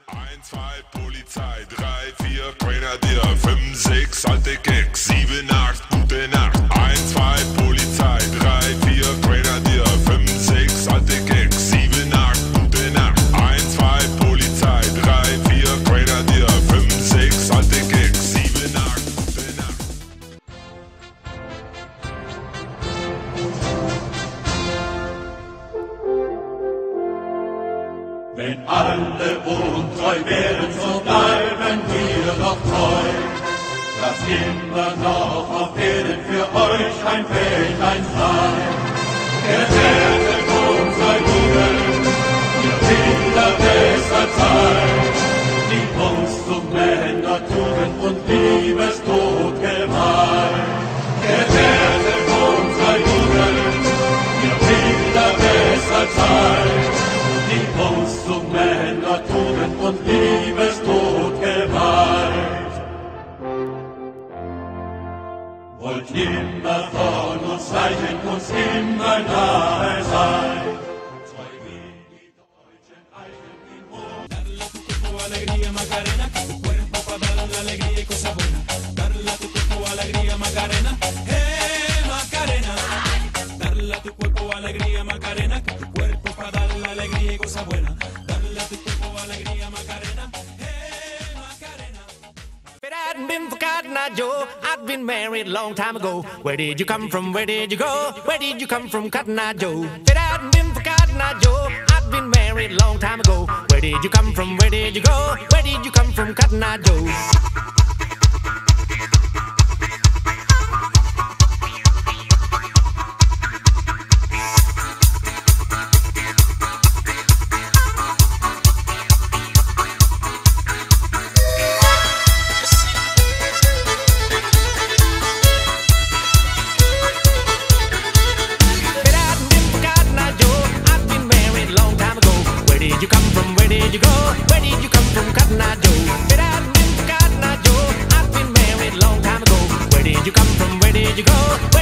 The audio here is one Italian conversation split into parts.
1, 2 Polizei, 3, 4 Grenadier, 5, 6 alte Keks, 7, 8 gute Nacht. 1, 2 Polizei, 3, 4 Grenadier, 5, 6 alte Keks, 7, 8 gute Nacht. 1, 2 Polizei, 3, 4 Grenadier, 5, 6 alte Keks, 7, 8 gute Nacht. Wenn alle untreu werden, so bleiben wir doch treu. Lass immer noch auf Erden für euch ein Wäldlein sein. Errettet unser Jubel, ihr Kinder besser Zeit. Die uns zum Männer Tugend und Liebestod geweiht. Errettet unser Jubel, ihr Kinder besser Zeit. Die uns zum Männer Tugend und Liebestod geweiht. Wollt immer von uns weichen, uns immer nahe sein. Treu wie die deutschen Eichen im Mond. Darle a tu cuerpo alegría Macarena, que tu cuerpo pa' darle alegría y cosa buena. Darle a tu cuerpo alegría Macarena, Macarena. Darle a tu cuerpo alegría Macarena, que tu cuerpo pa' darle alegría y cosa buena. Darle a tu cuerpo alegría Macarena, Macarena. If it hadn't been for Cotton Eye Joe, I'd been married a long time ago. Where did you come from? Where did you go? Where did you come from, Cotton Eye Joe? If it hadn't been for Cotton Eye Joe, I'd been married a long time ago. Where did you come from? Where did you go? Where did you come from, Cotton Eye Joe? Where did you come from? Where did you go? Where did you come from, Cotton Eye Joe? If it hadn't been for Cotton Eye Joe, I'd been married a long time ago. Where did you come from? Where did you go? Where did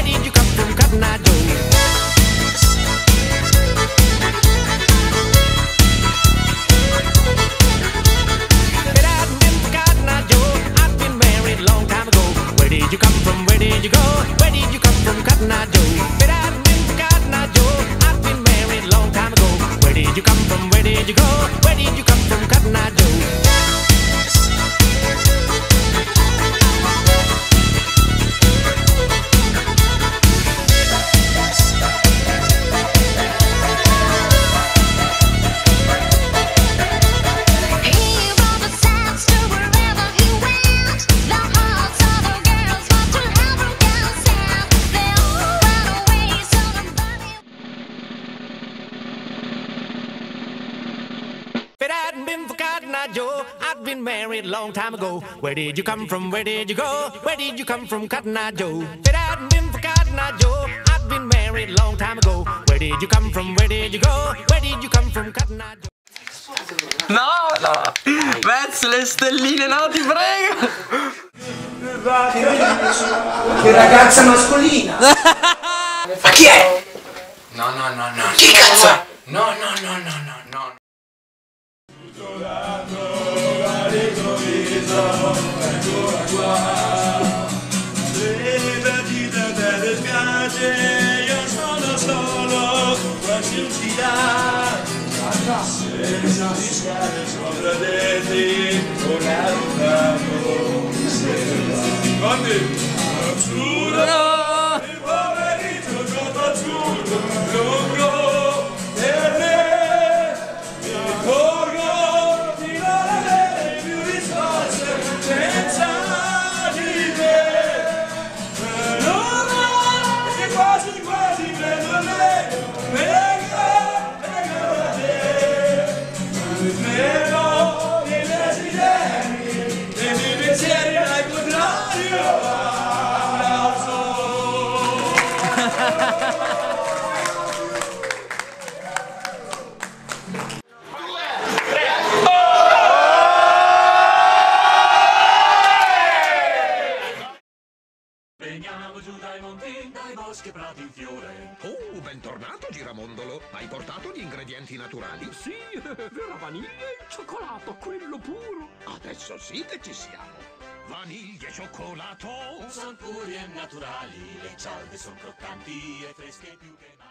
you come from, Cotton Eye Joe? If it hadn't been for Cotton Eye Joe, I'd been married a long time ago. Where did you come from? Where did you go? Where did you come from, Cotton Eye Joe? If it hadn't been for Cotton Eye Joe, I'd been married a long time ago. Where did you come from? Where did you go? Where did you come from, Cotton Eye Joe? If it hadn't been for Cotton Eye Joe, I'd been married a long time ago. Where did you come from? Where did you go? Where did you come from, Cotton Eye Joe? If it hadn't been for Cotton Eye Joe, I'd been married a long time ago. Where did you come from? Where did you go? Where did you come from, Cotton Eye Joe? No, no! Verso le stelline, no, ti prego! Che ragazza mascolina! Ma chi è? No, no, no, no. Chi cazzo è? No, no, no, no, no, no. Delle spiagge, io sono solo, quasi un senza discare sopra detti, ora arrivato, quando azzurro, il pomeriggio gioco azzurro, lungo, per me, mi ricordo di non avere più risorse, senza di te, quasi quasi vedo lei, venga da te, vedo i desideri, dei miei pensieri al contrario, veniamo giù dai monti, dai boschi e prati in fiore. bentornato, Giramondolo. Hai portato gli ingredienti naturali? Sì, vera vaniglia e cioccolato, quello puro. Adesso sì che ci siamo. Vaniglia e cioccolato? Son puri e naturali, le cialde son croccanti e fresche più che mai.